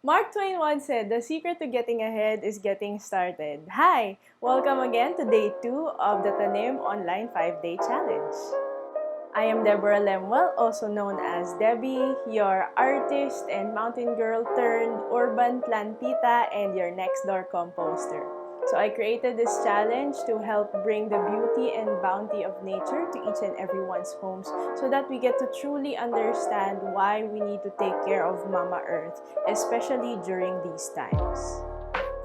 Mark Twain once said, the secret to getting ahead is getting started. Hi! Welcome again to day 2 of the Tanim Online 5-Day Challenge. I am Deborah Lemuel, also known as Debbie, your artist and mountain girl turned urban plantita and your next door composter. So I created this challenge to help bring the beauty and bounty of nature to each and everyone's homes so that we get to truly understand why we need to take care of Mama Earth, especially during these times.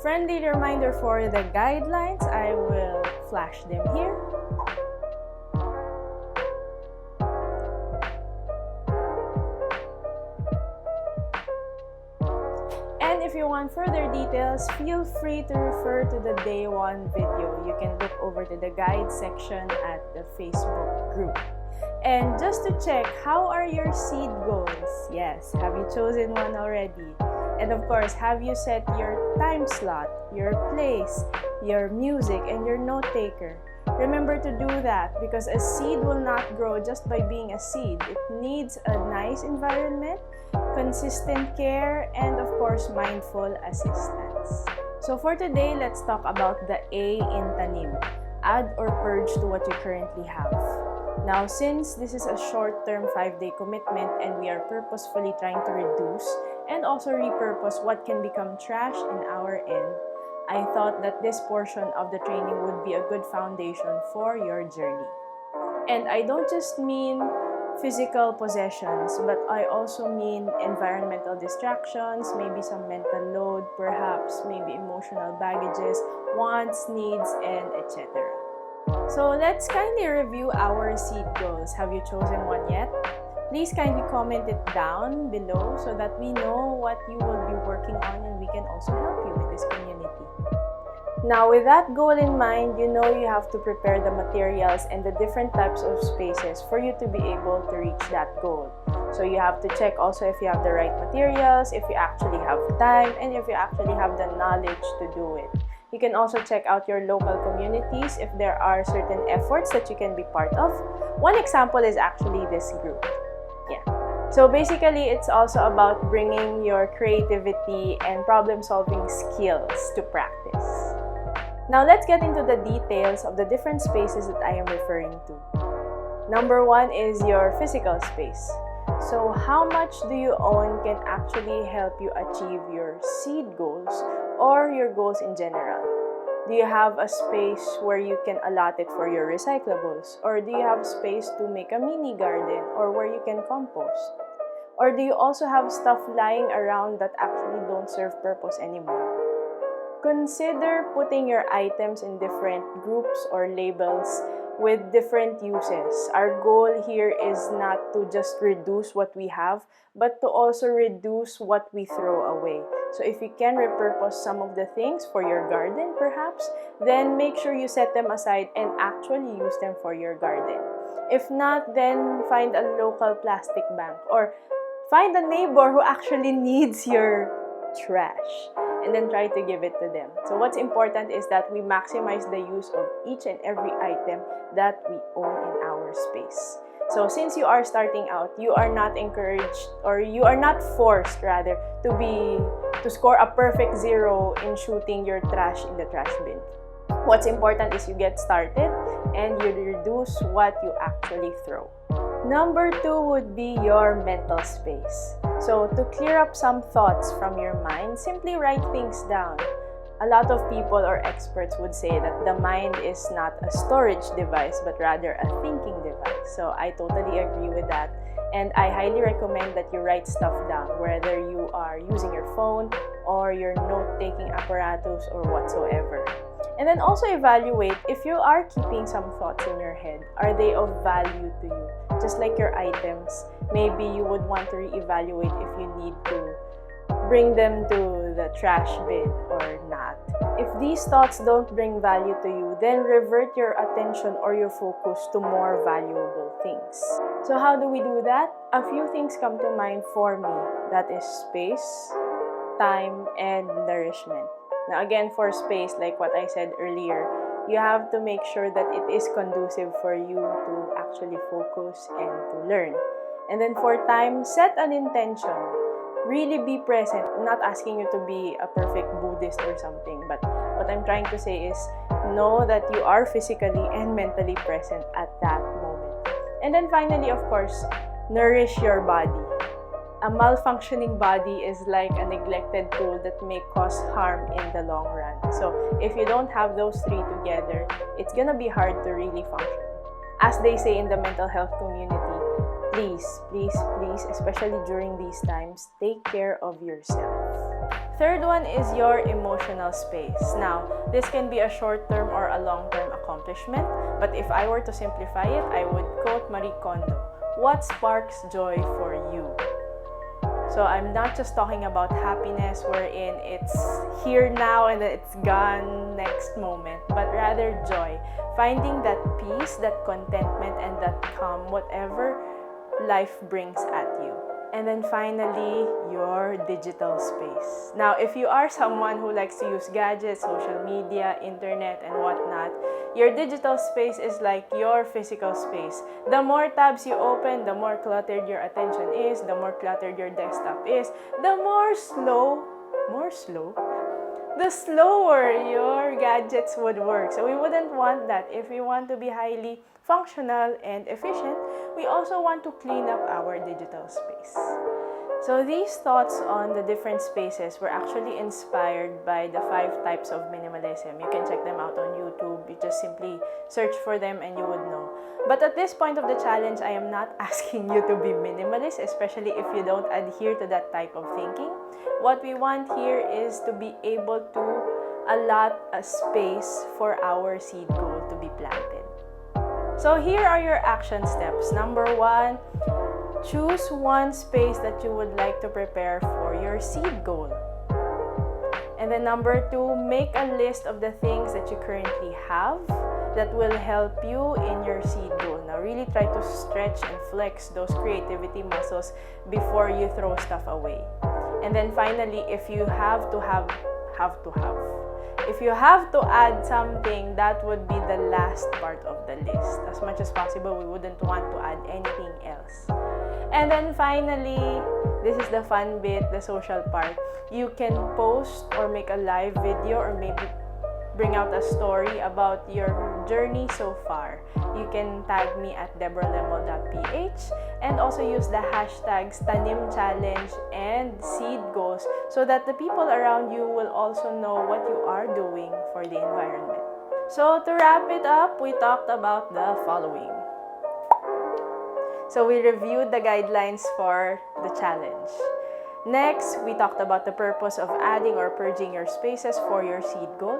Friendly reminder for the guidelines, I will flash them here. And if you want further details, feel free to refer to the day 1 video. You can look over to the guide section at the Facebook group. And just to check, how are your seed goals? Yes, have you chosen one already? And of course, have you set your time slot, your place, your music, and your note taker? Remember to do that because a seed will not grow just by being a seed. It needs a nice environment, consistent care, and of course, mindful assistance. So for today, let's talk about the A in Tanim. Add or purge to what you currently have. Now, since this is a short-term 5-day commitment and we are purposefully trying to reduce and also repurpose what can become trash in our end, I thought that this portion of the training would be a good foundation for your journey. And I don't just mean physical possessions, but I also mean environmental distractions, maybe some mental load, perhaps maybe emotional baggages, wants, needs, and etc. So let's kindly review our seed goals. Have you chosen one yet? Please kindly comment it down below so that we know what you will be working on and we can also help you in this community. Now, with that goal in mind, you know you have to prepare the materials and the different types of spaces for you to be able to reach that goal. So you have to check also if you have the right materials, if you actually have time, and if you actually have the knowledge to do it. You can also check out your local communities if there are certain efforts that you can be part of. One example is actually this group. Yeah. So basically, it's also about bringing your creativity and problem-solving skills to practice. Now, let's get into the details of the different spaces that I am referring to. Number 1 is your physical space. So, how much do you own can actually help you achieve your seed goals or your goals in general? Do you have a space where you can allot it for your recyclables? Or do you have space to make a mini garden or where you can compost? Or do you also have stuff lying around that actually don't serve purpose anymore? Consider putting your items in different groups or labels with different uses. Our goal here is not to just reduce what we have, but to also reduce what we throw away. So if you can repurpose some of the things for your garden perhaps, then make sure you set them aside and actually use them for your garden. If not, then find a local plastic bank or find a neighbor who actually needs your trash and then try to give it to them. So what's important is that we maximize the use of each and every item that we own in our space. So since you are starting out, you are not encouraged or you are not forced rather to score a perfect 0 in shooting your trash in the trash bin. What's important is you get started and you reduce what you actually throw. Number 2 would be your mental space. So to clear up some thoughts from your mind, simply write things down. A lot of people or experts would say that the mind is not a storage device, but rather a thinking device. So I totally agree with that. And I highly recommend that you write stuff down, whether you are using your phone or your note-taking apparatus or whatsoever. And then also evaluate if you are keeping some thoughts in your head, are they of value to you? Just like your items, maybe you would want to reevaluate if you need to bring them to the trash bin or not. If these thoughts don't bring value to you, then revert your attention or your focus to more valuable things. So how do we do that? A few things come to mind for me. That is space, time, and nourishment. Now again, for space, like what I said earlier, you have to make sure that it is conducive for you to actually focus and to learn. And then for time, set an intention. really be present. I'm not asking you to be a perfect Buddhist or something, but what I'm trying to say is know that you are physically and mentally present at that moment. And then finally, of course, nourish your body. A malfunctioning body is like a neglected tool that may cause harm in the long run. So if you don't have those three together, it's gonna be hard to really function. As they say in the mental health community, please, please, please, especially during these times, take care of yourself. Third one is your emotional space. Now, this can be a short-term or a long-term accomplishment, but if I were to simplify it, I would quote Marie Kondo, "What sparks joy for you?" So I'm not just talking about happiness wherein it's here now and then it's gone next moment, but rather joy. Finding that peace, that contentment, and that calm, whatever life brings at you. And then finally, your digital space. Now, if you are someone who likes to use gadgets, social media, internet, and whatnot, your digital space is like your physical space. The more tabs you open, the more cluttered your attention is, the more cluttered your desktop is, the the slower your gadgets would work. So we wouldn't want that. If we want to be highly functional and efficient, we also want to clean up our digital space. So these thoughts on the different spaces were actually inspired by the 5 types of minimalism. You can check them out on YouTube. You just simply search for them and you would know. But at this point of the challenge, I am not asking you to be minimalist, especially if you don't adhere to that type of thinking. What we want here is to be able to allot a space for our seed goal to be planted. So here are your action steps. Number 1, choose one space that you would like to prepare for your seed goal. And then number 2, make a list of the things that you currently have that will help you in your seed goal. Now really try to stretch and flex those creativity muscles before you throw stuff away. And then finally, if you have to if you have to add something, that would be the last part of the list. As much as possible, we wouldn't want to add anything else. And then finally, this is the fun bit, the social part. You can post or make a live video or maybe bring out a story about your journey so far. You can tag me at deborahlemel.ph and also use the hashtags TanimChallenge and Seed Goals so that the people around you will also know what you are doing for the environment. So to wrap it up, we talked about the following. So we reviewed the guidelines for the challenge. Next, we talked about the purpose of adding or purging your spaces for your seed goal.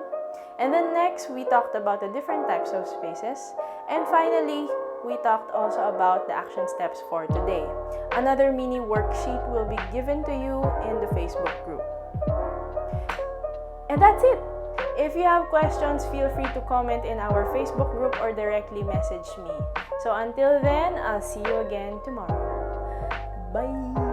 And then next, we talked about the different types of spaces. And finally, we talked also about the action steps for today. Another mini worksheet will be given to you in the Facebook group. And that's it. If you have questions, feel free to comment in our Facebook group or directly message me. So until then, I'll see you again tomorrow. Bye!